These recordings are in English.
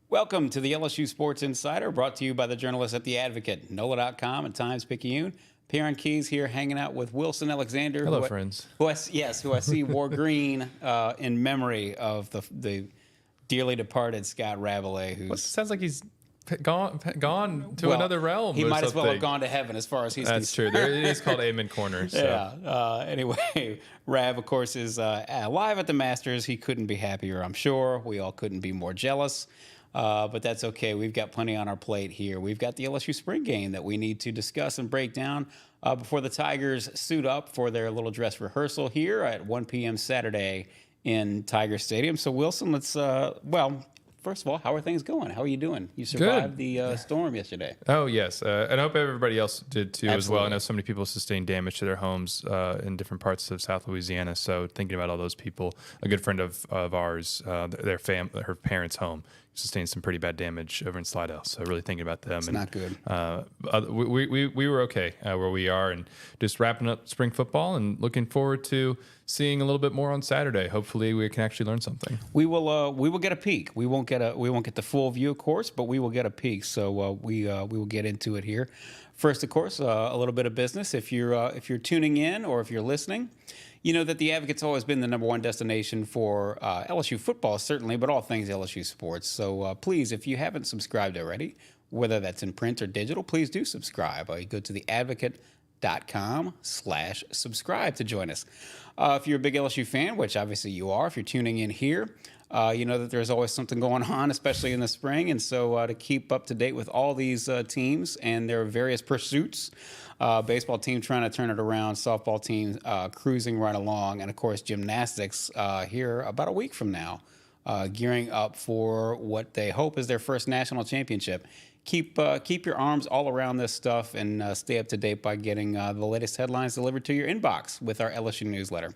Welcome to the LSU Sports Insider, brought to you by the journalists at The Advocate, NOLA.com, and Times-Picayune. Perryn Keys here, hanging out with Wilson Alexander. Hello, friends. Who I see wore green in memory of the dearly departed Scott Rabelais. Who sounds like he's gone to another realm. He might something. as well have gone to heaven, as far as he's That's concerned. true. It is called Amen Corner. So. Yeah. Anyway, Rav, of course, is live at the Masters. He couldn't be happier, I'm sure. We all couldn't be more jealous. But that's okay. We've got plenty on our plate here. We've got the LSU spring game that we need to discuss and break down before the Tigers suit up for their little dress rehearsal here at 1 p.m. Saturday in Tiger Stadium. So, Wilson, let's, first of all, how are things going? How are you doing? You survived the storm yesterday. Oh, yes. And I hope everybody else did, too, Absolutely. as well. I know so many people sustained damage to their homes in different parts of South Louisiana. So thinking about all those people, a good friend of ours, her parents' home, sustained some pretty bad damage over in Slidell. So really thinking about them. It's not good. We were okay where we are, and just wrapping up spring football and looking forward to seeing a little bit more on Saturday. Hopefully we can actually learn something. We will get a peek. We won't get the full view, of course, but we will get a peek. So we will get into it here. First, of course, a little bit of business. If you're tuning in or if you're listening, you know that the Advocate's always been the number one destination for LSU football, certainly, but all things LSU sports. So please, if you haven't subscribed already, whether that's in print or digital, please do subscribe. You go to theadvocate.com/subscribe to join us. If you're a big LSU fan, which obviously you are, if you're tuning in here, you know that there's always something going on, especially in the spring. And so to keep up to date with all these teams and their various pursuits, baseball team trying to turn it around, softball team cruising right along, and, of course, gymnastics here about a week from now, gearing up for what they hope is their first national championship. Keep your arms all around this stuff and stay up to date by getting the latest headlines delivered to your inbox with our LSU newsletter.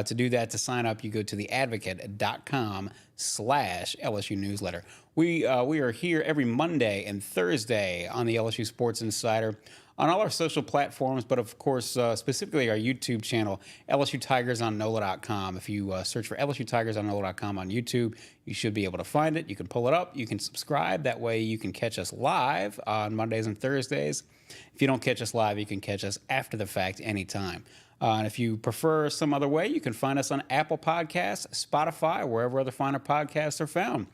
To do that, to sign up, you go to theadvocate.com/LSU newsletter. We are here every Monday and Thursday on the LSU Sports Insider on all our social platforms, but of course, specifically our YouTube channel, LSU Tigers on NOLA.com. If you search for LSU Tigers on NOLA.com on YouTube, you should be able to find it. You can pull it up. You can subscribe. That way you can catch us live on Mondays and Thursdays. If you don't catch us live, you can catch us after the fact anytime. And if you prefer some other way, you can find us on Apple Podcasts, Spotify, wherever other finer podcasts are found.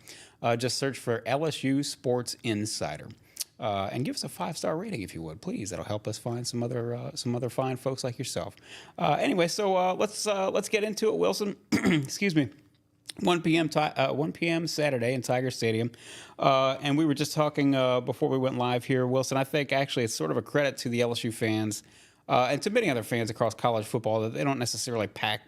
Just search for LSU Sports Insider. And give us a 5-star rating if you would, please. That'll help us find some other fine folks like yourself. Anyway, so let's get into it, Wilson. Excuse me. 1 p.m. Saturday in Tiger Stadium, and we were just talking before we went live here, Wilson. I think actually it's sort of a credit to the LSU fans and to many other fans across college football that they don't necessarily pack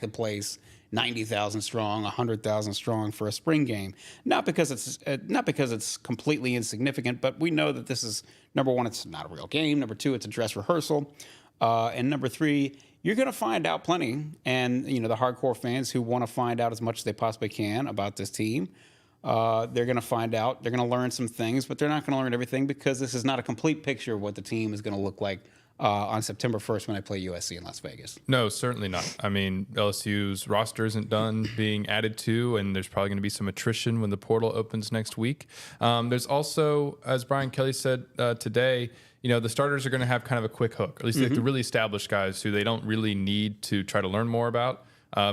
the place 90,000 strong, 100,000 strong for a spring game. Not because it's completely insignificant, but we know that this is, number one, it's not a real game. Number two, it's a dress rehearsal. And number three, you're going to find out plenty. And, you know, the hardcore fans who want to find out as much as they possibly can about this team, they're going to find out. They're going to learn some things, but they're not going to learn everything because this is not a complete picture of what the team is going to look like on September 1st when I play USC in Las Vegas. No, certainly not. I mean, LSU's roster isn't done being added to, and there's probably going to be some attrition when the portal opens next week. There's also, as Brian Kelly said today, you know, the starters are going to have kind of a quick hook, or at least the really established guys who they don't really need to try to learn more about.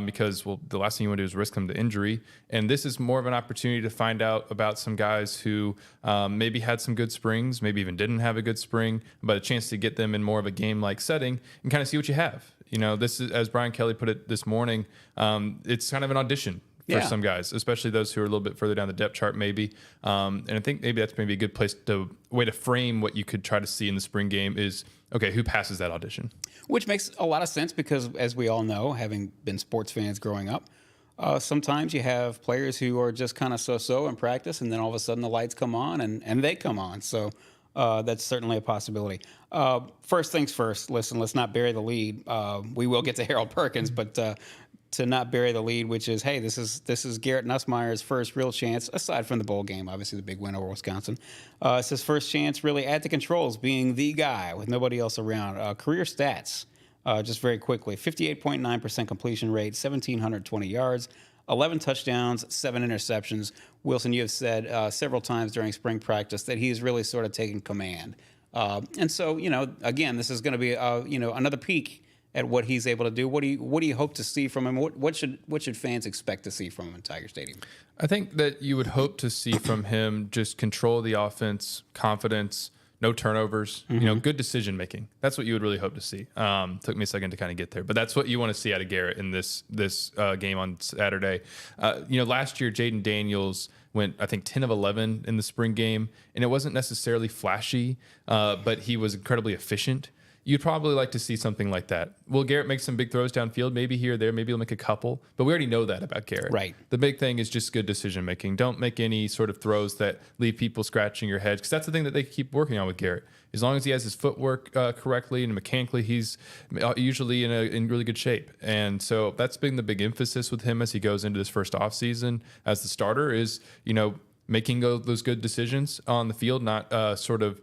Because, well, the last thing you want to do is risk them to injury. And this is more of an opportunity to find out about some guys who maybe had some good springs, maybe even didn't have a good spring, but a chance to get them in more of a game-like setting and kind of see what you have. You know, this is, as Brian Kelly put it this morning, it's kind of an audition for some guys, especially those who are a little bit further down the depth chart maybe. And I think maybe that's maybe a good way to frame what you could try to see in the spring game is, okay, who passes that audition? Which makes a lot of sense because, as we all know, having been sports fans growing up, sometimes you have players who are just kind of so-so in practice, and then all of a sudden the lights come on and they come on. So that's certainly a possibility. First things first, listen, let's not bury the lead. We will get to Harold Perkins, but to not bury the lead, which is, hey, this is Garrett Nussmeier's first real chance, aside from the bowl game, obviously the big win over Wisconsin. It's his first chance really at the controls, being the guy with nobody else around. Career stats, just very quickly, 58.9% completion rate, 1,720 yards, 11 touchdowns, 7 interceptions. Wilson, you have said several times during spring practice that he's really sort of taken command. And so, again, this is going to be, another peek at what he's able to do. What do you hope to see from him? What should fans expect to see from him in Tiger Stadium? I think that you would hope to see from him just control of the offense, confidence, no turnovers, good decision making. That's what you would really hope to see. Took me a second to kind of get there, but that's what you want to see out of Garrett in this game on Saturday. Last year Jayden Daniels went, I think, 10 of 11 in the spring game, and it wasn't necessarily flashy, but he was incredibly efficient. You'd probably like to see something like that. Will Garrett make some big throws downfield? Maybe here or there. Maybe he'll make a couple. But we already know that about Garrett. Right. The big thing is just good decision making. Don't make any sort of throws that leave people scratching your head, because that's the thing that they keep working on with Garrett. As long as he has his footwork correctly and mechanically, he's usually in really good shape. And so that's been the big emphasis with him as he goes into this first offseason as the starter is, making those good decisions on the field, not sort of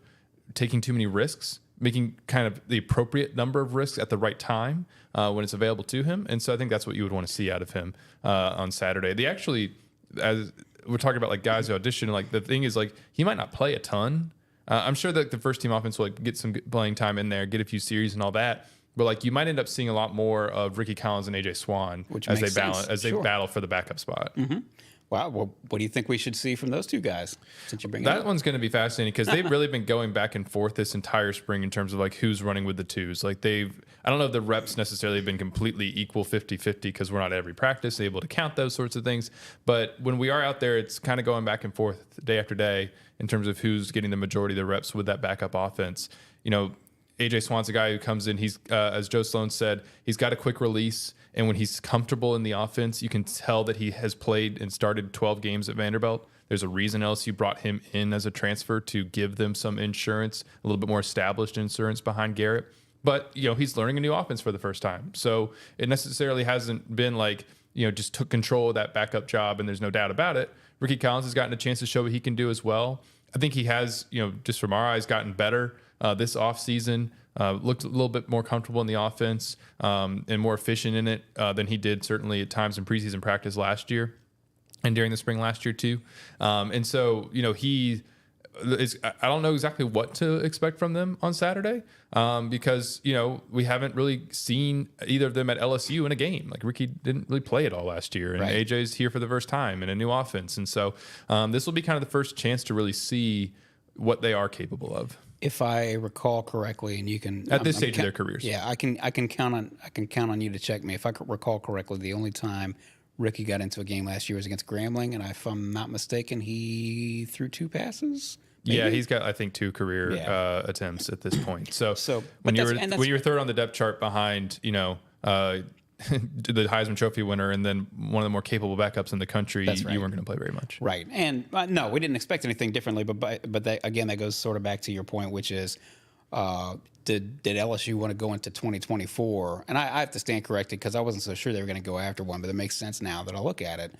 taking too many risks, making kind of the appropriate number of risks at the right time when it's available to him. And so I think that's what you would want to see out of him on Saturday. They actually, as we're talking about like guys who audition, like the thing is like he might not play a ton. I'm sure that the first team offense will get some playing time in there, get a few series and all that. But like you might end up seeing a lot more of Rickie Collins and AJ Swann as they battle for the backup spot. Mm-hmm. Wow. Well, what do you think we should see from those two guys? Since you bring that one's going to be fascinating because they've really been going back and forth this entire spring in terms of like who's running with the twos. Like I don't know if the reps necessarily have been completely equal 50-50 because we're not at every practice able to count those sorts of things. But when we are out there, it's kind of going back and forth day after day in terms of who's getting the majority of the reps with that backup offense. AJ Swann's a guy who comes in. He's, as Joe Sloan said, he's got a quick release. And when he's comfortable in the offense, you can tell that he has played and started 12 games at Vanderbilt. There's a reason LSU brought him in as a transfer to give them some insurance, a little bit more established insurance behind Garrett. But, he's learning a new offense for the first time. So it necessarily hasn't been like, just took control of that backup job, and there's no doubt about it. Rickie Collins has gotten a chance to show what he can do as well. I think he has, just from our eyes, gotten better this offseason. Looked a little bit more comfortable in the offense and more efficient in it than he did certainly at times in preseason practice last year and during the spring last year too. And so, he is, I don't know exactly what to expect from them on Saturday because, we haven't really seen either of them at LSU in a game. Like Rickie didn't really play it all last year, and right. AJ's here for the first time in a new offense. And so this will be kind of the first chance to really see what they are capable of. If I recall correctly, and you can at this stage of their careers, yeah, I can count on you to check me. If I recall correctly, the only time Rickie got into a game last year was against Grambling, and if I'm not mistaken, he threw 2 passes. Maybe? Yeah, he's got I think 2 career attempts at this point. So when you were third on the depth chart behind the Heisman Trophy winner and then one of the more capable backups in the country, right. You weren't going to play very much. Right. And no, we didn't expect anything differently. But that goes sort of back to your point, which is did LSU want to go into 2024? And I have to stand corrected because I wasn't so sure they were going to go after one, but it makes sense now that I look at it.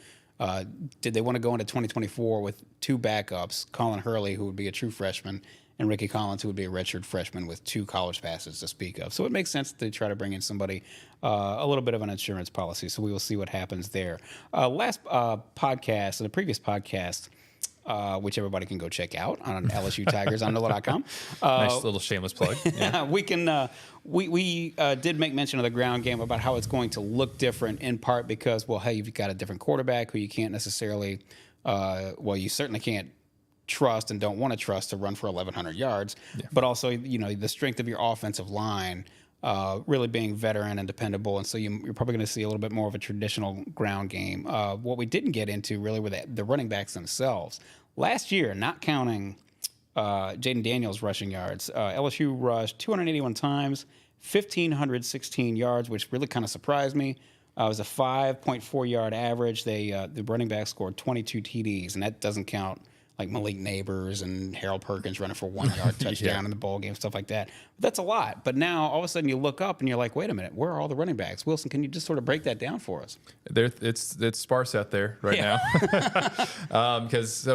Did they want to go into 2024 with 2 backups, Colin Hurley, who would be a true freshman, and Rickie Collins, who would be a redshirt freshman with 2 college passes to speak of. So it makes sense to try to bring in somebody, a little bit of an insurance policy. So we will see what happens there. Last podcast, the previous podcast, which everybody can go check out on LSU Tigers on NOLA.com. Nice little shameless plug. Yeah. We did make mention of the ground game about how it's going to look different in part because, well, hey, you've got a different quarterback who you can't necessarily, you certainly can't trust and don't want to trust to run for 1,100 yards, but also, the strength of your offensive line really being veteran and dependable. And so you're probably going to see a little bit more of a traditional ground game. What we didn't get into really were the running backs themselves. Last year, not counting Jayden Daniels' rushing yards, LSU rushed 281 times, 1,516 yards, which really kind of surprised me. It was a 5.4 yard average. The running back scored 22 TDs, and that doesn't count like Malik Neighbors and Harold Perkins running for 1 yard touchdown in the bowl game, stuff like that. But that's a lot. But now all of a sudden you look up and you're like, wait a minute, where are all the running backs? Wilson, can you just sort of break that down for us? It's sparse out there right now. Because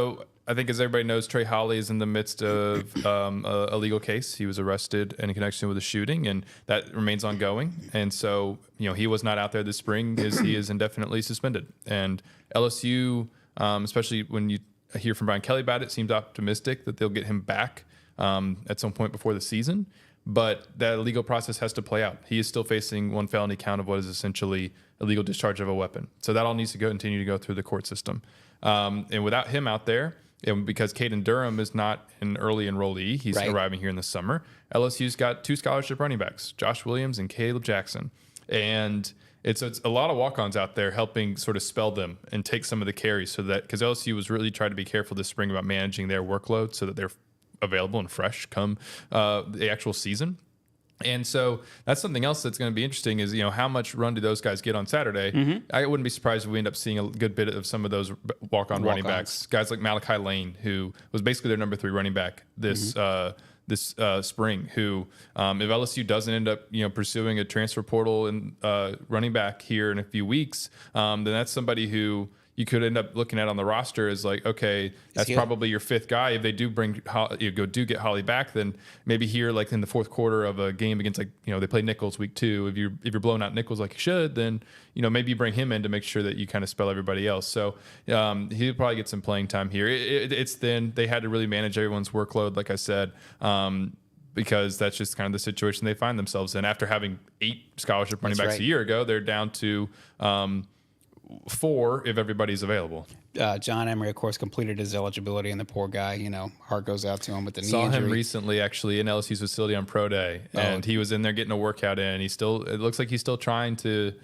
I think, as everybody knows, Trey Holly is in the midst of a legal case. He was arrested in connection with a shooting, and that remains ongoing. And so, he was not out there this spring, as he is indefinitely suspended. And LSU, especially when you hear from Brian Kelly about it, seems optimistic that they'll get him back at some point before the season. But that legal process has to play out. He is still facing one felony count of what is essentially illegal discharge of a weapon. So that all needs to continue to go through the court system. And without him out there, and because Caden Durham is not an early enrollee, he's arriving here in the summer, LSU's got 2 scholarship running backs, Josh Williams and Caleb Jackson. And it's a lot of walk-ons out there helping sort of spell them and take some of the carries, so that, because LSU was really trying to be careful this spring about managing their workload so that they're available and fresh come the actual season. And so that's something else that's going to be interesting is, how much run do those guys get on Saturday? I wouldn't be surprised if we end up seeing a good bit of some of those walk-on running backs, guys like Malachi Lane, who was basically their number 3 running back this spring, who if LSU doesn't end up pursuing a transfer portal and running back here in a few weeks, then that's somebody who you could end up looking at on the roster as like, okay, that's probably your 5th guy. If they do get Holly back, then maybe here, like in the 4th quarter of a game against, like, they play Nichols week 2. If you're blowing out Nichols like you should, then maybe you bring him in to make sure that you kind of spell everybody else. So he'll probably get some playing time here. It's then they had to really manage everyone's workload, like I said. Because that's just kind of the situation they find themselves in. After having 8 scholarship running backs a year ago, they're down to 4 if everybody's available. John Emery, of course, completed his eligibility, and the poor guy, heart goes out to him with the knee injury. Saw him recently, actually, in LSU's facility on Pro Day, and he was in there getting a workout in. It looks like he's still trying to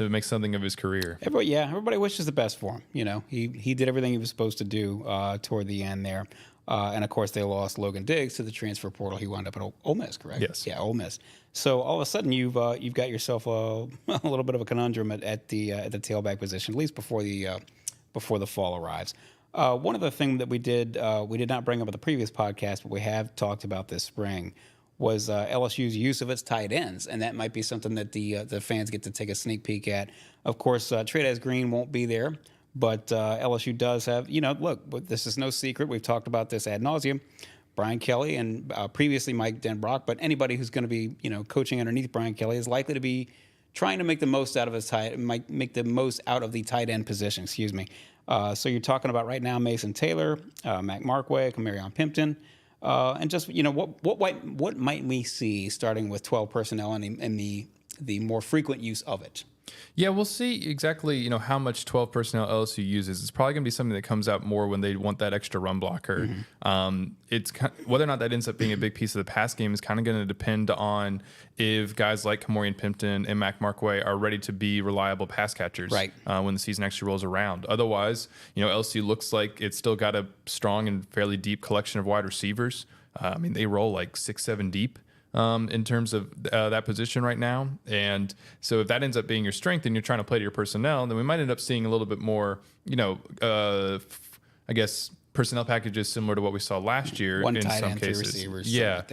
make something of his career. Everybody wishes the best for him. He did everything he was supposed to do toward the end there. And of course, they lost Logan Diggs to the transfer portal. He wound up at Ole Miss, correct? Yes. Yeah, Ole Miss. So all of a sudden, you've got yourself a little bit of a conundrum at the tailback position, at least before the fall arrives. One of the things that we did not bring up at the previous podcast, but we have talked about this spring, was LSU's use of its tight ends, and that might be something that the fans get to take a sneak peek at. Of course, Trey'Dez Green won't be there. But LSU does have, look, this is no secret. We've talked about this ad nauseum. Brian Kelly and previously Mike Denbrock, but anybody who's going to be, coaching underneath Brian Kelly is likely to be trying to make the most out of the tight end position. Excuse me. So you're talking about right now Mason Taylor, Mac Markway, Kamarion Pimpton, and just what might we see starting with 12 personnel and the more frequent use of it. Yeah, we'll see exactly, how much 12 personnel LSU uses. It's probably going to be something that comes out more when they want that extra run blocker. It's whether or not that ends up being a big piece of the pass game is kind of going to depend on if guys like Kamarion Pimpton and Mac Markway are ready to be reliable pass catchers when the season actually rolls around. Otherwise, LSU looks like it's still got a strong and fairly deep collection of wide receivers. They roll like 6-7 deep. In terms of that position right now. And so if that ends up being your strength and you're trying to play to your personnel, then we might end up seeing a little bit more, I guess, personnel packages similar to what we saw last year in some cases. 3 receivers, yeah. Like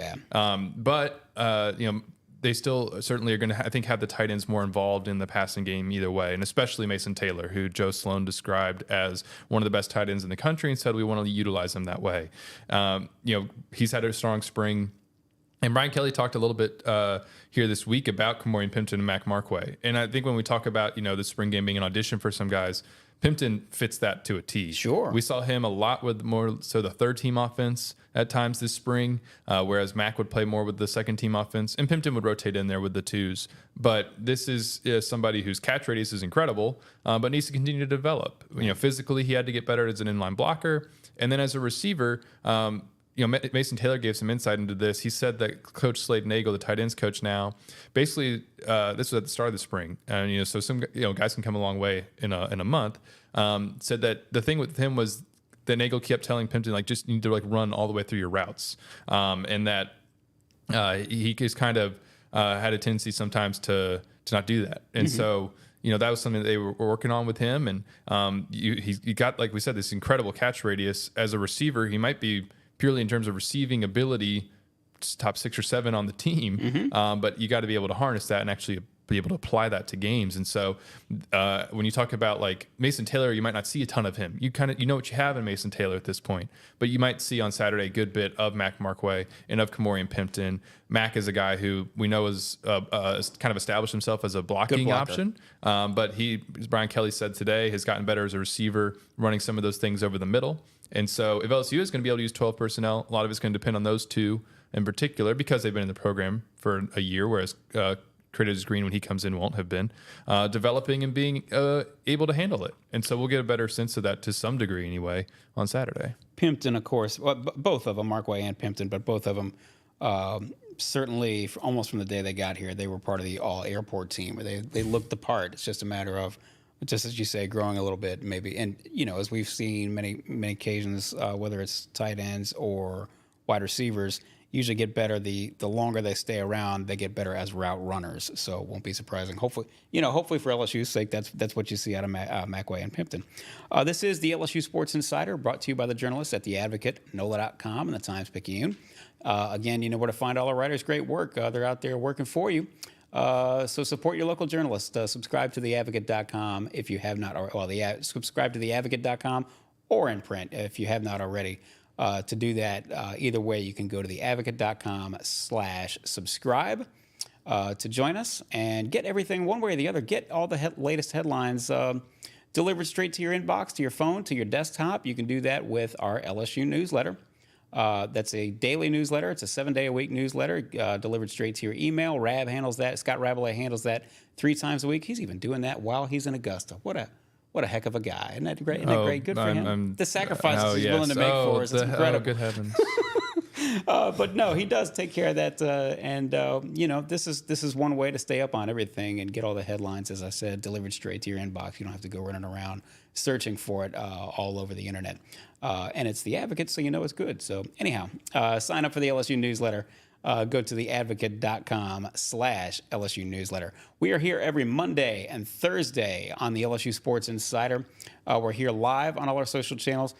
that. They still certainly are going to, I think, have the tight ends more involved in the passing game either way, and especially Mason Taylor, who Joe Sloan described as one of the best tight ends in the country and said we want to utilize him that way. He's had a strong spring. And Brian Kelly talked a little bit here this week about Kamarion Pimpton and Mac Markway. And I think when we talk about, the spring game being an audition for some guys, Pimpton fits that to a T. Sure. We saw him a lot with more so the third team offense at times this spring, whereas Mac would play more with the second team offense, and Pimpton would rotate in there with the twos. But this is somebody whose catch radius is incredible, but needs to continue to develop. Physically, he had to get better as an inline blocker, and then as a receiver. Mason Taylor gave some insight into this. He said that Coach Slade Nagel, the tight ends coach now, basically this was at the start of the spring, and so some guys can come a long way in a month. Said that the thing with him was that Nagel kept telling Pimpton just you need to run all the way through your routes, and that he just kind of had a tendency sometimes to not do that, and so. That was something that they were working on with him, and he got, like we said, this incredible catch radius. As a receiver, he might be purely in terms of receiving ability, top 6 or 7 on the team, but you got to be able to harness that and actually be able to apply that to games. And so when you talk about like Mason Taylor, you might not see a ton of him. You know what you have in Mason Taylor at this point, but you might see on Saturday a good bit of Mac Markway and of Kamorian Pimpton. Mac is a guy who we know is kind of established himself as a blocking option, but he, as Brian Kelly said today, has gotten better as a receiver, running some of those things over the middle. And so if LSU is going to be able to use 12 personnel, a lot of it's going to depend on those two in particular because they've been in the program for a year, whereas Curtis Green, when he comes in, won't have been developing and being able to handle it. And so we'll get a better sense of that to some degree anyway on Saturday. Pimpton, of course, both of them, Markway and Pimpton, but both of them certainly almost from the day they got here, they were part of the all-airport team. They looked the part. It's just a matter of, just as you say, growing a little bit maybe. And, as we've seen many occasions, whether it's tight ends or wide receivers, usually get better. The longer they stay around, they get better as route runners. So it won't be surprising. Hopefully for LSU's sake, that's what you see out of Macway and Pimpton. This is the LSU Sports Insider, brought to you by the journalists at The Advocate, NOLA.com, and the Times-Picayune. Again, you know where to find all our writers' great work. They're out there working for you. So support your local journalist. Subscribe to theadvocate.com if you have not, subscribe to theadvocate.com or in print if you have not already. To do that, either way, you can go to theadvocate.com/subscribe to join us and get everything one way or the other. Get all the latest headlines delivered straight to your inbox, to your phone, to your desktop. You can do that with our LSU newsletter. That's a daily newsletter. It's a 7-day-a-week newsletter delivered straight to your email. Rab handles that. Scott Rabelais handles that 3 times a week. He's even doing that while he's in Augusta. What a heck of a guy. Isn't that great? Good for him. The sacrifices he's willing to make for us. It's incredible. Oh, good heavens. But no, he does take care of that. This is one way to stay up on everything and get all the headlines, as I said, delivered straight to your inbox. You don't have to go running around searching for it all over the internet. And it's The Advocate, so you know it's good. So anyhow, sign up for the LSU newsletter. Go to theadvocate.com/LSU newsletter. We are here every Monday and Thursday on the LSU Sports Insider. We're here live on all our social channels,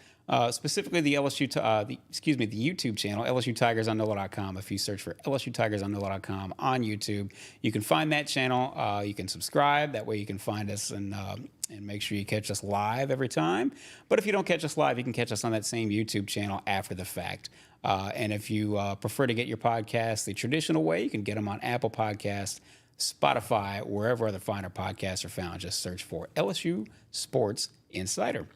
specifically the YouTube channel, LSU Tigers on NOLA.com. If you search for LSU Tigers on NOLA.com on YouTube, you can find that channel. You can subscribe. That way you can find us and make sure you catch us live every time. But if you don't catch us live, you can catch us on that same YouTube channel after the fact. And if you prefer to get your podcasts the traditional way, you can get them on Apple Podcasts, Spotify, wherever other finer podcasts are found. Just search for LSU Sports Insider.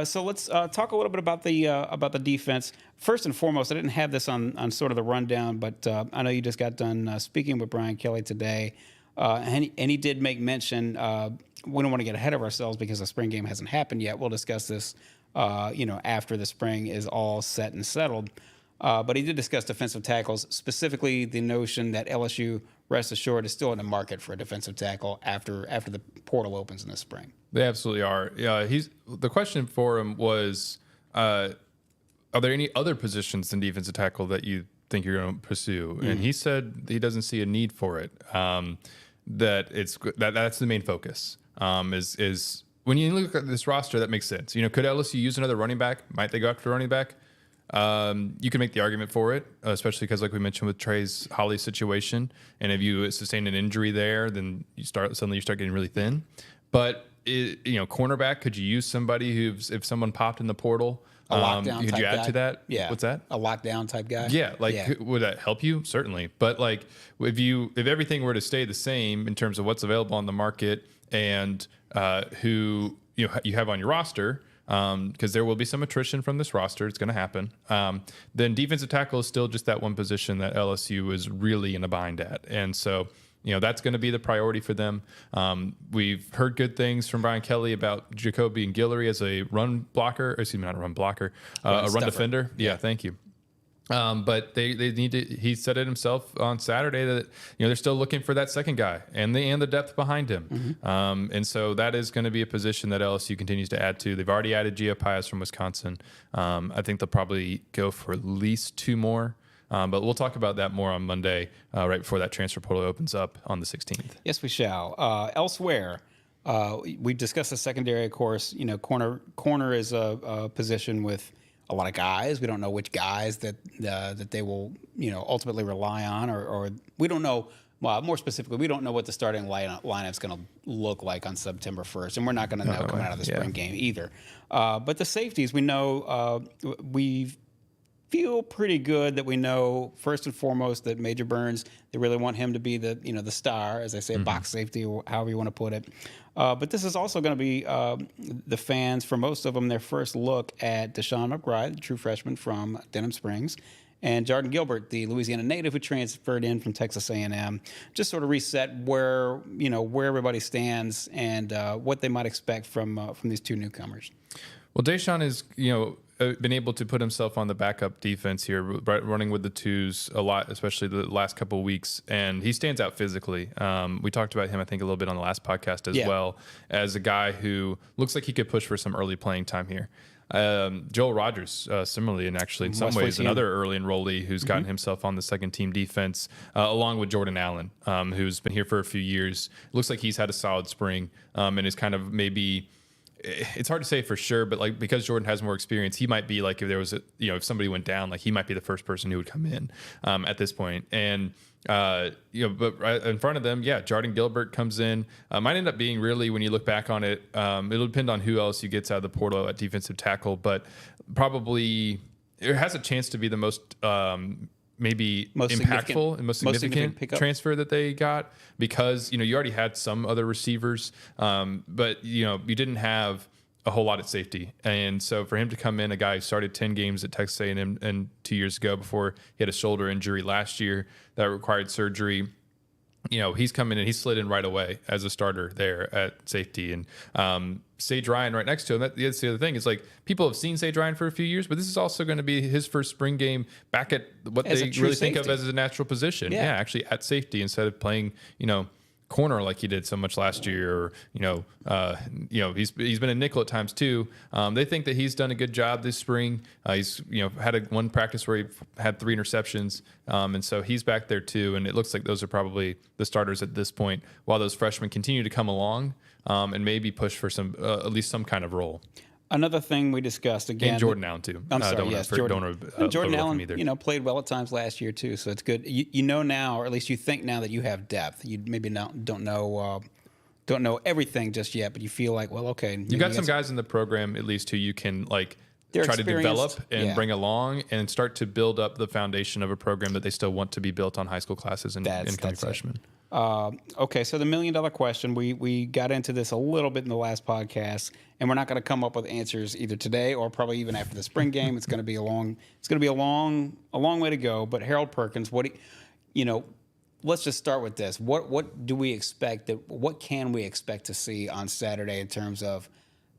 So let's talk a little bit about the defense. First and foremost, I didn't have this on sort of the rundown, but I know you just got done speaking with Brian Kelly today, and he did make mention. We don't want to get ahead of ourselves because the spring game hasn't happened yet. We'll discuss this, after the spring is all set and settled. But he did discuss defensive tackles, specifically the notion that LSU, rest assured, is still in the market for a defensive tackle after the portal opens in the spring. They absolutely are. Yeah, the question for him was, are there any other positions in defensive tackle that you think you're going to pursue? Mm-hmm. And he said he doesn't see a need for it. That's the main focus. Is when you look at this roster, that makes sense. Could LSU use another running back? Might they go after a running back? You can make the argument for it, especially because, like we mentioned with Trey's Holly situation, and if you sustain an injury there, then you start getting really thin. But cornerback, could you use somebody if someone popped in the portal? A lockdown could type you add guy? to that? Yeah. What's that? A lockdown type guy? Yeah. Would that help you? Certainly. But if everything were to stay the same in terms of what's available on the market and who you have on your roster, because there will be some attrition from this roster, it's going to happen. Then defensive tackle is still just that one position that LSU is really in a bind at, and so. That's going to be the priority for them. We've heard good things from Brian Kelly about Jacoby and Guillory as a run blocker. Excuse me, not a run blocker, a run defender. Yeah, thank you. But they need to. He said it himself on Saturday that they're still looking for that second guy and the depth behind him. Mm-hmm. And so that is going to be a position that LSU continues to add to. They've already added Gio Pius from Wisconsin. I think they'll probably go for at least 2 more. But we'll talk about that more on Monday, right before that transfer portal opens up on the 16th. Yes, we shall. Elsewhere, we discussed the secondary, of course. Corner is a position with a lot of guys. We don't know which guys that they will ultimately rely on, or we don't know well, more specifically, we don't know what the starting lineup's going to look like on September 1st, and we're not going to know coming out of the spring game either. But the safeties, we know we feel pretty good that we know first and foremost that Major Burns, they really want him to be the star, as I say, box safety, or however you want to put it. But this is also going to be the fans, for most of them, their first look at Dashawn McBryde, the true freshman from Denham Springs, and Jardin Gilbert, the Louisiana native who transferred in from Texas A&M. Just sort of reset where everybody stands and what they might expect from these two newcomers. Well, Dashawn is, been able to put himself on the backup defense here, running with the twos a lot, especially the last couple of weeks, and he stands out physically. We talked about him, I think, a little bit on the last podcast as well, as a guy who looks like he could push for some early playing time here. Joel Rogers, similarly, and actually in some ways another early enrollee who's gotten himself on the second team defense, along with Jordan Allen, who's been here for a few years. Looks like he's had a solid spring, and is kind of maybe, it's hard to say for sure, but like, because Jordan has more experience, he might be like, if there was if somebody went down, like he might be the first person who would come in at this point. And but right in front of them, Jardin Gilbert comes in. Might end up being, really, when you look back on it, it'll depend on who else you gets out of the portal at defensive tackle, but probably it has a chance to be the most maybe most impactful and most significant transfer that they got, because you already had some other receivers, but you didn't have a whole lot at safety. And so for him to come in, a guy who started 10 games at Texas A&M and 2 years ago before he had a shoulder injury last year that required surgery, he's come in and he slid in right away as a starter there at safety. And Sage Ryan right next to him. That's the other thing. It's like, people have seen Sage Ryan for a few years, but this is also going to be his first spring game back at what they really think of as a natural position. Yeah, actually at safety, instead of playing, corner like he did so much last year, or he's been a nickel at times too. They think that he's done a good job this spring. He's had one practice where he had 3 interceptions, and so he's back there too. And it looks like those are probably the starters at this point, while those freshmen continue to come along and maybe push for some at least some kind of role. Another thing we discussed again, and Jordan Allen too. I'm sorry, yes, Jordan Allen, either. Played well at times last year too, so it's good. You know now, or at least you think now, that you have depth. You maybe don't know everything just yet, but you feel like, well, okay, you got some guys in the program at least who you can try to develop and bring along and start to build up the foundation of a program that they still want to be built on high school classes and incoming freshmen. Okay, so the $1 million question, we got into this a little bit in the last podcast, and we're not going to come up with answers either today or probably even after the spring game. It's going to be a long way to go. But Harold Perkins, let's just start with this. What do we expect? What can we expect to see on Saturday in terms of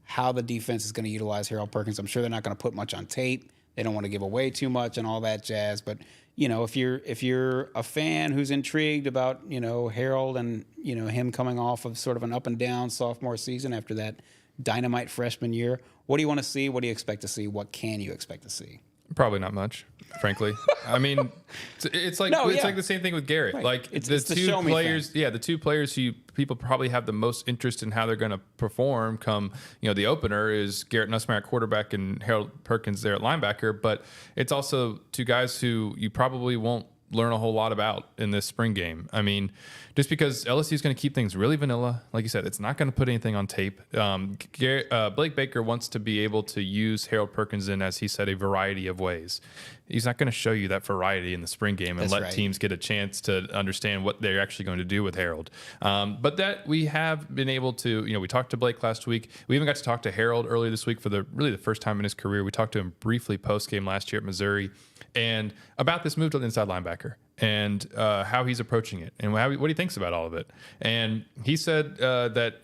how the defense is going to utilize Harold Perkins? I'm sure they're not going to put much on tape. They don't want to give away too much and all that jazz, but if you're a fan who's intrigued about Harold and him coming off of sort of an up and down sophomore season after that dynamite freshman year, what do you want to see? What do you expect to see? What can you expect to see? Probably not much, frankly. I mean, it's like the same thing with Garrett. Right. Like it's the two players, the two players who people probably have the most interest in how they're going to perform come, the opener is Garrett Nussmeier at quarterback and Harold Perkins there at linebacker. But it's also two guys who you probably won't learn a whole lot about in this spring game. I mean, just because LSU is going to keep things really vanilla. Like you said, it's not going to put anything on tape. Blake Baker wants to be able to use Harold Perkins in, as he said, a variety of ways. He's not going to show you that variety in the spring game and let teams get a chance to understand what they're actually going to do with Harold. But that we have been able to, we talked to Blake last week. We even got to talk to Harold earlier this week for the first time in his career. We talked to him briefly post-game last year at Missouri, and about this move to the inside linebacker and how he's approaching it and what he thinks about all of it. And he said that,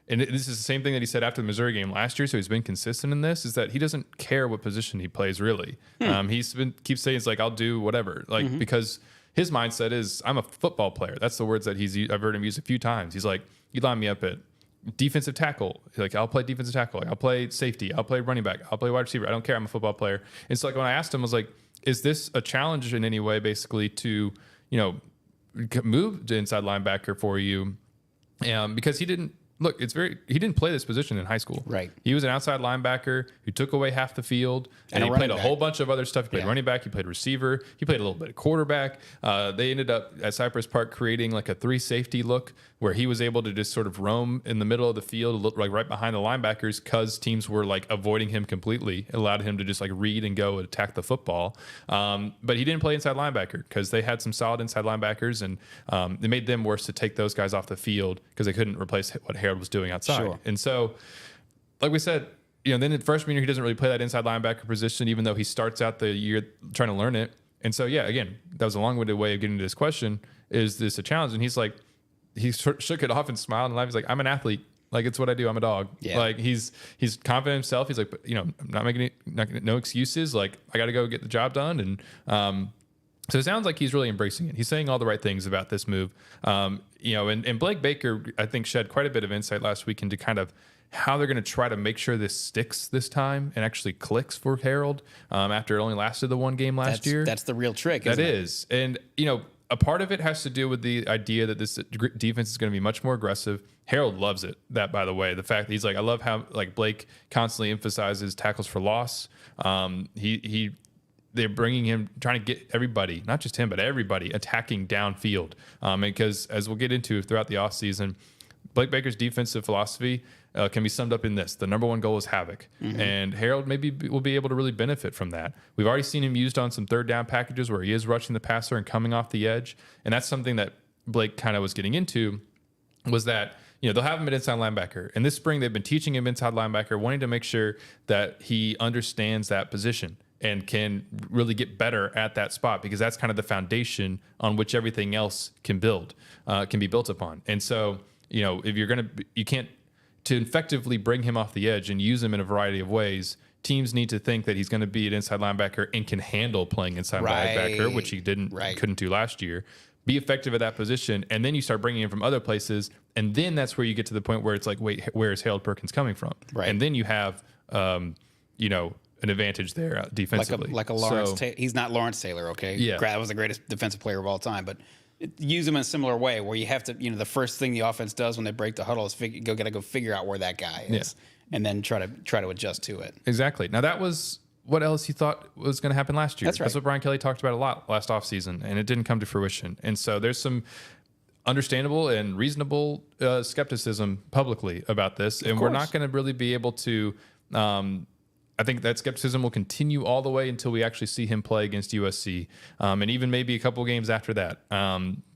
and this is the same thing that he said after the Missouri game last year, so he's been consistent in this, is that he doesn't care what position he plays, really. Keeps saying, it's like, I'll do whatever, because his mindset is, I'm a football player. That's the words that I've heard him use a few times. He's like, you line me up at defensive tackle. Like, I'll play defensive tackle. I'll play safety. I'll play running back. I'll play wide receiver. I don't care. I'm a football player. And so, like, when I asked him, I was like, is this a challenge in any way, basically, to, move to inside linebacker for you? Because he didn't look, he didn't play this position in high school. Right. He was an outside linebacker who took away half the field, and he played a whole bunch of other stuff. He played running back, he played receiver, he played a little bit of quarterback. They ended up at Cypress Park creating like a 3 safety look where he was able to just sort of roam in the middle of the field, look like right behind the linebackers, because teams were like avoiding him completely. It allowed him to just like read and go and attack the football. But he didn't play inside linebacker because they had some solid inside linebackers, and it made them worse to take those guys off the field because they couldn't replace what Harold was doing outside. Sure. And so, like we said, then in freshman year, he doesn't really play that inside linebacker position, even though he starts out the year trying to learn it. And so, yeah, again, that was a long-winded way of getting to this question. Is this a challenge? And he's like, he shook it off and smiled and laughed. He's like, I'm an athlete. Like, it's what I do. I'm a dog. Yeah. Like, he's confident in himself. He's like, I'm not making no excuses. Like, I got to go get the job done. And so it sounds like he's really embracing it. He's saying all the right things about this move. And Blake Baker, I think, shed quite a bit of insight last week into kind of how they're going to try to make sure this sticks this time and actually clicks for Harold after it only lasted the one game last year. That's the real trick, isn't it? And, a part of it has to do with the idea that this defense is going to be much more aggressive. Harold loves it. That, by the way, the fact that he's like, I love how like Blake constantly emphasizes tackles for loss. They're bringing him, trying to get everybody, not just him, but everybody attacking downfield. Because as we'll get into throughout the offseason, Blake Baker's defensive philosophy can be summed up in this. The number one goal is havoc. Mm-hmm. And Harold maybe will be able to really benefit from that. We've already seen him used on some third down packages where he is rushing the passer and coming off the edge. And that's something that Blake kind of was getting into, was that, they'll have him at inside linebacker. And this spring, they've been teaching him inside linebacker, wanting to make sure that he understands that position and can really get better at that spot, because that's kind of the foundation on which everything else can be built upon. And so, if you're you can't, to effectively bring him off the edge and use him in a variety of ways, teams need to think that he's going to be an inside linebacker and can handle playing inside linebacker, which he couldn't do last year. Be effective at that position, and then you start bringing him from other places, and then that's where you get to the point where it's like, wait, where is Harold Perkins coming from? Right. And then you have, an advantage there defensively. Like a Lawrence Taylor. He's not Lawrence Taylor, okay? Yeah. That was the greatest defensive player of all time, but use him in a similar way where you have to, the first thing the offense does when they break the huddle is go figure out where that guy is, and then try to adjust to it. Exactly. Now that was what LSU thought was going to happen last year. That's right. That's what Brian Kelly talked about a lot last offseason, and it didn't come to fruition. And so there's some understandable and reasonable skepticism publicly about this, and we're not going to really be able to. I think that skepticism will continue all the way until we actually see him play against USC, and even maybe a couple games after that,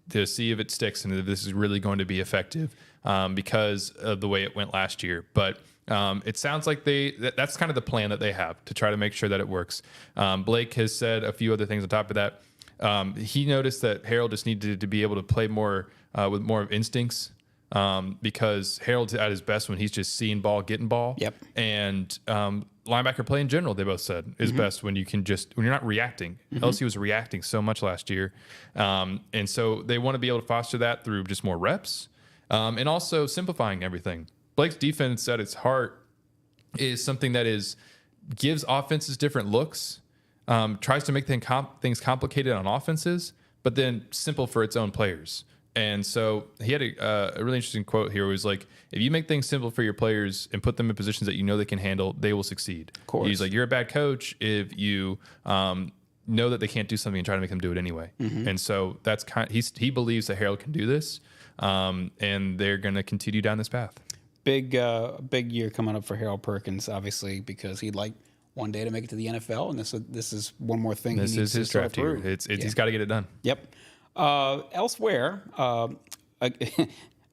to see if it sticks and if this is really going to be effective, because of the way it went last year. But it sounds like that's kind of the plan that they have to try to make sure that it works. Blake has said a few other things on top of that. He noticed that Harold just needed to be able to play more with more of instincts. Because Harold's at his best when he's just seeing ball, getting ball. Yep. And linebacker play in general, they both said, is best when when you're not reacting. LSU was reacting so much last year. And so they want to be able to foster that through just more reps, and also simplifying everything. Blake's defense at its heart is something that gives offenses different looks, tries to make things complicated on offenses, but then simple for its own players. And so he had a really interesting quote here. Where he was like, if you make things simple for your players and put them in positions that they can handle, they will succeed. Of course. He's like, you're a bad coach if you know that they can't do something and try to make them do it anyway. And so that's he believes that Harold can do this, and they're going to continue down this path. Big year coming up for Harold Perkins, obviously, because he'd like one day to make it to the NFL, and this is one more thing. This is his draft year. He's got to get it done. Yep. Elsewhere,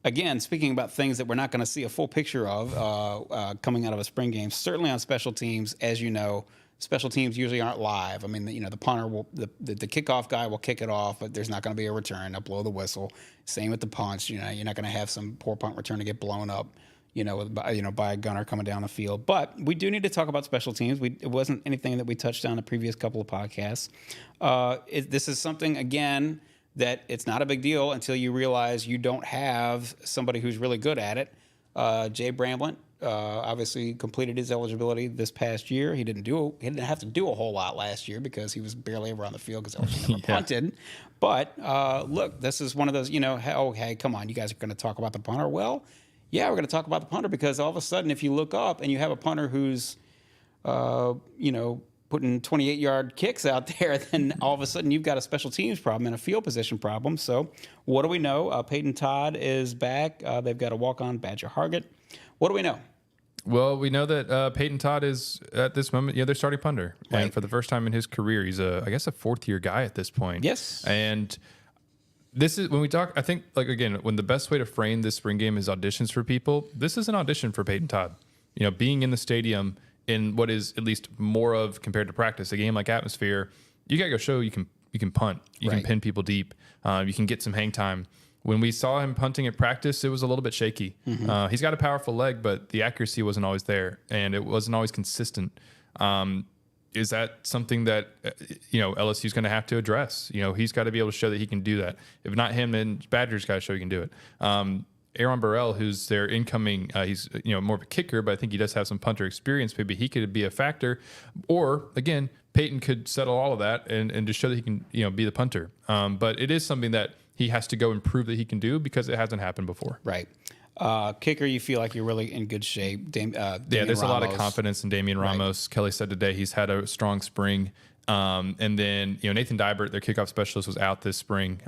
again, speaking about things that we're not going to see a full picture of coming out of a spring game, certainly on special teams, as you know, special teams usually aren't live. I mean, the punter the kickoff guy will kick it off, but there's not going to be a return. They'll blow the whistle. Same with the punts. You're not going to have some poor punt return to get blown up, by a gunner coming down the field. But we do need to talk about special teams. It wasn't anything that we touched on in the previous couple of podcasts. This is something, again, that it's not a big deal until you realize you don't have somebody who's really good at it. Jay Bramblett obviously completed his eligibility this past year. He didn't have to do a whole lot last year because he was barely ever on the field because LSU never punted. But look, this is one of those, hey, come on, you guys are going to talk about the punter. Well, Yeah, we're going to talk about the punter because all of a sudden, if you look up and you have a punter who's, putting 28-yard kicks out there, then all of a sudden you've got a special teams problem and a field position problem. So what do we know? Peyton Todd is back. They've got a walk-on Badger Hargett. What do we know? Well, we know that Peyton Todd is at this moment, their starting punter, Right. and for the first time in his career, he's I guess a fourth-year guy at this point. Yes. And this is when we talk. I think, like, again, when the best way to frame this spring game is auditions for people. This is an audition for Peyton Todd. Being in the stadium in what is at least more of compared to practice, a game like atmosphere, you gotta go show you can punt, you can Right. pin people deep, you can get some hang time. When we saw him punting at practice, it was a little bit shaky. He's got a powerful leg, but the accuracy wasn't always there, and it wasn't always consistent. Is that something that LSU is going to have to address? He's got to be able to show that he can do that. If not him, then Badger's got to show he can do it. Aaron Burrell, who's their incoming, he's more of a kicker, but I think he does have some punter experience. Maybe he could be a factor, or again, Peyton could settle all of that and just show that he can be the punter. But it is something that he has to go and prove that he can do because it hasn't happened before. Right. Kicker, you feel like you're really in good shape. There's a lot of confidence in Damian Ramos. Right. Kelly said today he's had a strong spring. And then Nathan Dybert, their kickoff specialist, was out this spring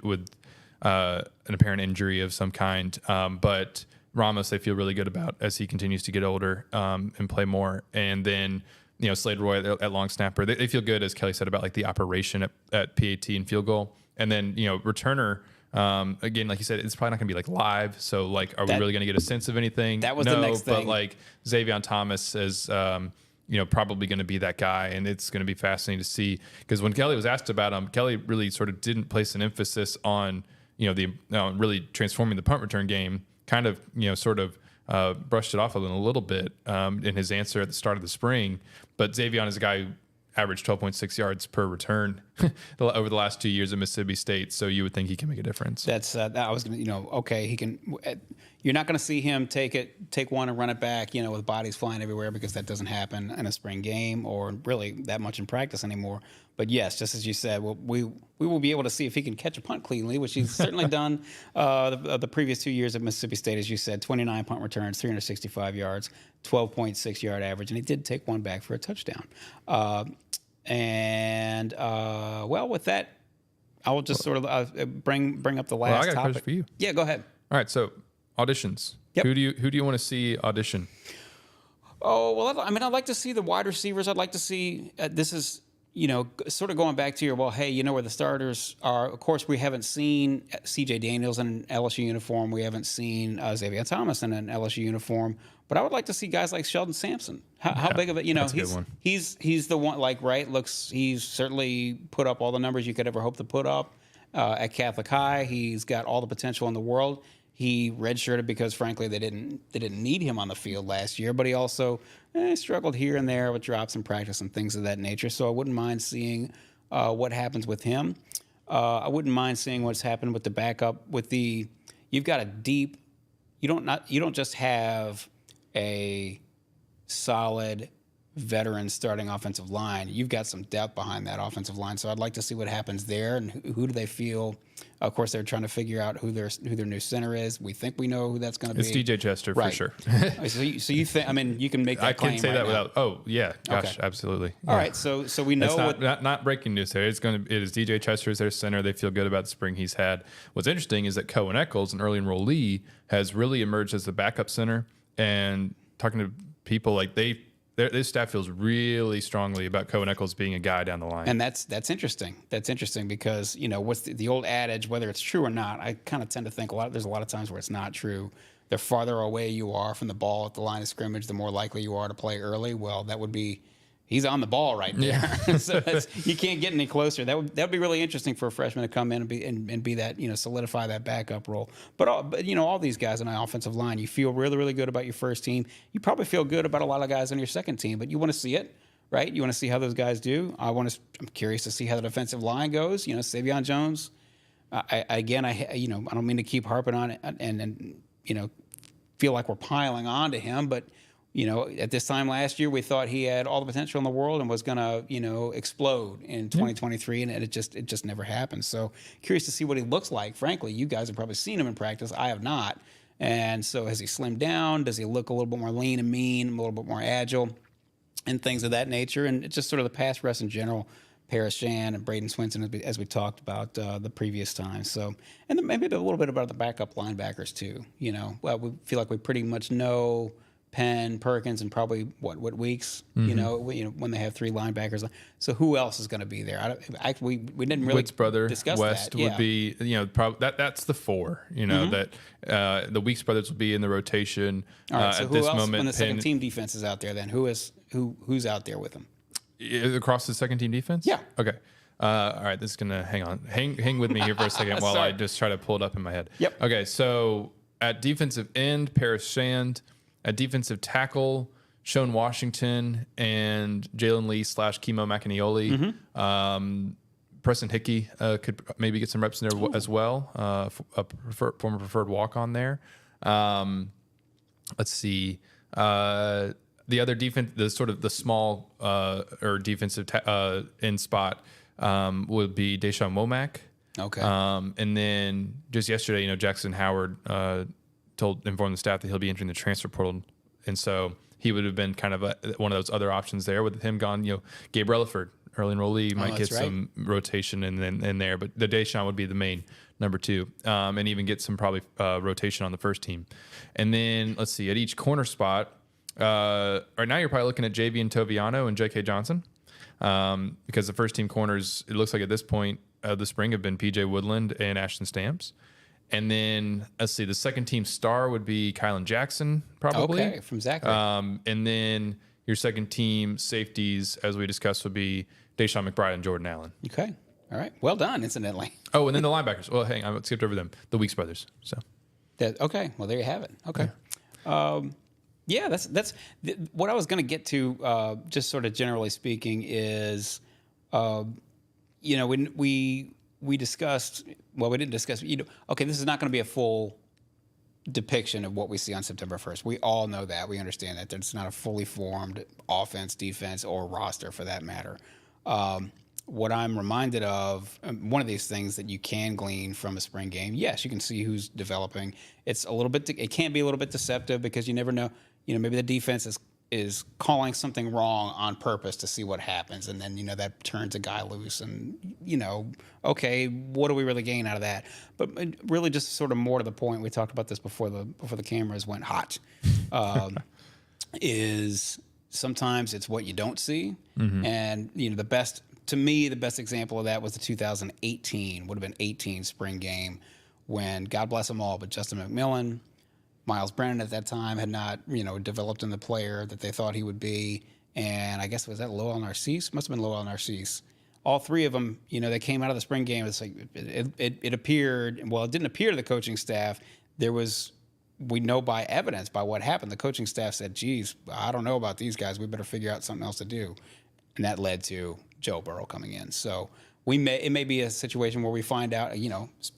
with an apparent injury of some kind. But Ramos, they feel really good about as he continues to get older and play more. And then Slade Roy at long snapper, they feel good, as Kelly said, about like the operation at PAT and field goal. And then returner. Again, like you said, it's probably not gonna be like live. So like, are we really gonna get a sense of anything? That was the next thing. But like Zavion Thomas is, probably gonna be that guy, and it's gonna be fascinating to see because when Kelly was asked about him, Kelly really sort of didn't place an emphasis on really transforming the punt return game. Kind of sort of brushed it off a little bit in his answer at the start of the spring. But Zavion is a guy who averaged 12.6 yards per return over the last 2 years at Mississippi State. So you would think he can make a difference. That's I was going to, okay, he can. You're not going to see him take one and run it back, with bodies flying everywhere because that doesn't happen in a spring game or really that much in practice anymore. But yes, just as you said, we will be able to see if he can catch a punt cleanly, which he's certainly done the previous 2 years at Mississippi State, as you said, 29 punt returns, 365 yards, 12.6 yard average, and he did take one back for a touchdown. With that, I will just sort of bring up the last I got topic. a question for you. Yeah, go ahead. All right, so auditions. Yep. Who do you want to see audition? Oh, well, I'd like to see the wide receivers. I'd like to see this is, sort of going back to your, where the starters are. Of course, we haven't seen C.J. Daniels in an LSU uniform. We haven't seen Zavion Thomas in an LSU uniform. But I would like to see guys like Sheldon Sampson. How big of it, that's a good one. He's the one, he's certainly put up all the numbers you could ever hope to put up at Catholic High. He's got all the potential in the world. He redshirted because, frankly, they didn't need him on the field last year. But he also struggled here and there with drops in practice and things of that nature. So I wouldn't mind seeing what happens with him. I wouldn't mind seeing what's happened with the backup. You've got a deep. You don't just have a solid veteran starting offensive line. You've got some depth behind that offensive line. So I'd like to see what happens there and who do they feel. Of course, they're trying to figure out who their new center is. We think we know who that's going to be. It's DJ Chester for sure. So you think? You can make that I claim can't say right that now. without. Oh yeah, gosh, Okay. absolutely. All Yeah. right, so we know Not breaking news there. It is DJ Chester as their center. They feel good about the spring he's had. What's interesting is that Cohen Eccles, an early enrollee, has really emerged as the backup center. And talking to people, like this staff feels really strongly about Cohen Eccles being a guy down the line. And that's interesting. That's interesting because what's the old adage, whether it's true or not. I kind of tend to think there's a lot of times where it's not true. The farther away you are from the ball at the line of scrimmage, the more likely you are to play early. Well, that would be. He's on the ball right there, Yeah. so you can't get any closer. That would be really interesting for a freshman to come in and be that solidify that backup role. But all these guys on the offensive line, you feel really really good about your first team. You probably feel good about a lot of guys on your second team, but you want to see it, right? You want to see how those guys do. I'm curious to see how the defensive line goes. Savion Jones. I don't mean to keep harping on it and feel like we're piling on to him, but. At this time last year, we thought he had all the potential in the world and was going to, explode in 2023, and it just never happened. So curious to see what he looks like. Frankly, you guys have probably seen him in practice. I have not, And so has he slimmed down? Does he look a little bit more lean and mean, a little bit more agile, and things of that nature? And it's just sort of the pass rush in general. Perryn and Braden Swinson, as we talked about the previous time. So, and then maybe a little bit about the backup linebackers too. Well, we feel like we pretty much know Penn, Perkins, and probably what Weeks. When they have three linebackers. So who else is going to be there? We didn't really Witt's brother discuss West that. would be that's the four. That the Weeks brothers will be in the rotation. All right. So at who this else moment, when the second team defense is out there? Then who's out there with them? Across the second team defense? Yeah. Okay. All right. This is gonna hang with me here for a second while I just try to pull it up in my head. Yep. Okay. So at defensive end, Perryn. At defensive tackle, Sean Washington and Jalen Lee / Kimo Macanioli. Preston Hickey could maybe get some reps in there as well. Former preferred walk on there. Let's see. The other defense, the small or defensive end spot would be Dashawn Womack. Okay. And then just yesterday, Jackson Howard informed the staff that he'll be entering the transfer portal, and so he would have been kind of one of those other options there. With him gone, Gabe Relaford, early enrollee, might get some rotation in there, but the Dashawn would be the main number two, and even get some probably rotation on the first team. And then let's see, at each corner spot. Right now, you're probably looking at Javion Toviano and J.K. Johnson, because the first team corners, it looks like at this point of the spring, have been P.J. Woodland and Ashton Stamps. And then let's see, the second team star would be Kylan Jackson, probably. Okay, from Zachary. And then your second team safeties, as we discussed, would be Deshaun McBryde and Jordan Allen. Okay, all right, well done, incidentally. Oh, and then the linebackers. Well, hang on, I skipped over them. The Weeks brothers. So. Okay, well there you have it. Okay. Yeah. That's what I was going to get to. Just sort of generally speaking, is when we discussed. Well, we didn't discuss. Okay, this is not going to be a full depiction of what we see on September 1st. We all know that. We understand that. It's not a fully formed offense, defense, or roster for that matter. What I'm reminded of, one of these things that you can glean from a spring game. Yes, you can see who's developing. It's a little bit. It can be a little bit deceptive because you never know. Maybe the defense is calling something wrong on purpose to see what happens, and then that turns a guy loose, and okay, what do we really gain out of that? But really, just sort of more to the point, we talked about this before the cameras went hot. Is sometimes it's what you don't see, and the best example of that was the 2018 would have been 18 spring game when, God bless them all, but Justin McMillan. Miles Brennan at that time had not, developed in the player that they thought he would be. And I guess, was that Lowell Narcisse? Must have been Lowell Narcisse. All three of them, they came out of the spring game. It's like, it appeared, well, it didn't appear to the coaching staff. We know by evidence, by what happened, the coaching staff said, geez, I don't know about these guys. We better figure out something else to do. And that led to Joe Burrow coming in. So it may be a situation where we find out,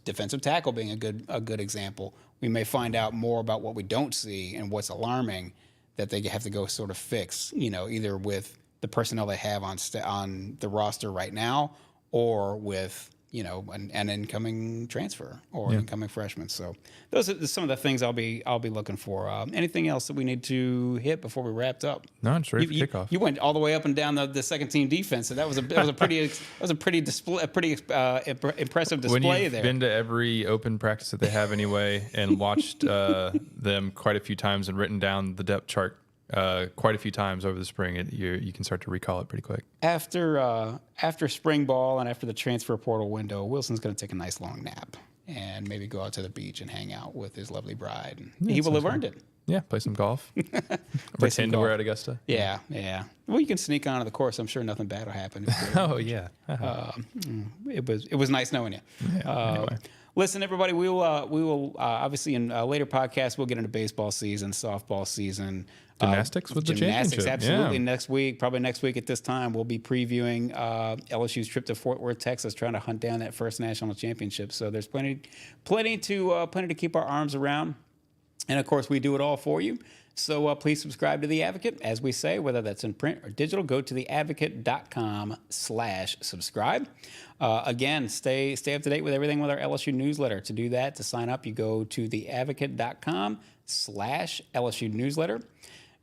defensive tackle being a good example. We may find out more about what we don't see and what's alarming that they have to go sort of fix, either with the personnel they have on the roster right now or with, an incoming transfer or an incoming freshman. So those are some of the things I'll be looking for. Anything else that we need to hit before we wrapped up? No, it's ready for kickoff. You went all the way up and down the second team defense, so that was a pretty impressive display when you've there. Been to every open practice that they have anyway, and watched them quite a few times and written down the depth chart quite a few times over the spring, you can start to recall it pretty quick. After spring ball and after the transfer portal window, Wilson's going to take a nice long nap and maybe go out to the beach and hang out with his lovely bride. And he will have earned it. Yeah, play some golf. Pretend to wear at Augusta. Yeah. Well, you can sneak onto the course. I'm sure nothing bad will happen. Oh yeah. It was nice knowing you. Yeah, anyway. Listen, everybody, we will obviously in later podcasts we'll get into baseball season, softball season, gymnastics with the championship. Absolutely. Yeah. Probably next week at this time, we'll be previewing LSU's trip to Fort Worth, Texas, trying to hunt down that first national championship. So there's plenty to keep our arms around. And of course, we do it all for you. So please subscribe to The Advocate. As we say, whether that's in print or digital, go to theadvocate.com/subscribe. Again, stay up to date with everything with our LSU newsletter. To do that, to sign up, you go to theadvocate.com/LSU newsletter.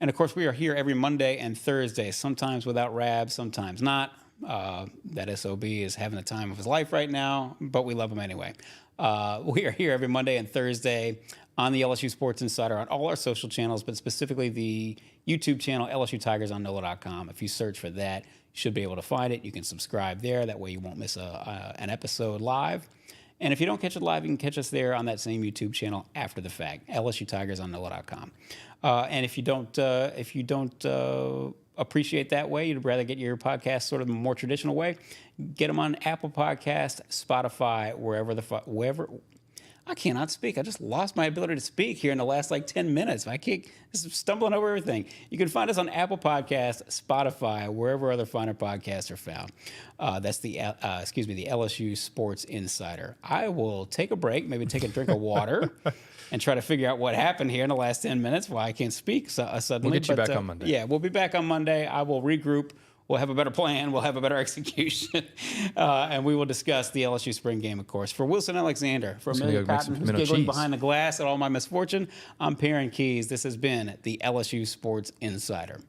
And of course, we are here every Monday and Thursday, sometimes without Rab, sometimes not. That SOB is having the time of his life right now, but we love him anyway. We are here every Monday and Thursday on the LSU Sports Insider on all our social channels, but specifically the YouTube channel, LSU Tigers on NOLA.com. If you search for that, you should be able to find it. You can subscribe there. That way you won't miss an episode live. And if you don't catch it live, you can catch us there on that same YouTube channel after the fact, LSU Tigers on NOLA.com. And if you don't appreciate that way, you'd rather get your podcast sort of a more traditional way, get them on Apple Podcast, Spotify, wherever. I cannot speak. I just lost my ability to speak here in the last 10 minutes. I keep stumbling over everything. You can find us on Apple Podcasts, Spotify, wherever other finer podcasts are found. That's the LSU Sports Insider. I will take a break, maybe take a drink of water, and try to figure out what happened here in the last 10 minutes. Why I can't speak suddenly. We'll get you back on Monday. Yeah, we'll be back on Monday. I will regroup. We'll have a better plan. We'll have a better execution. And we will discuss the LSU spring game, of course. For Wilson Alexander, for Amelia Cotton, who's giggling behind the glass at all my misfortune, I'm Perryn Keys. This has been the LSU Sports Insider.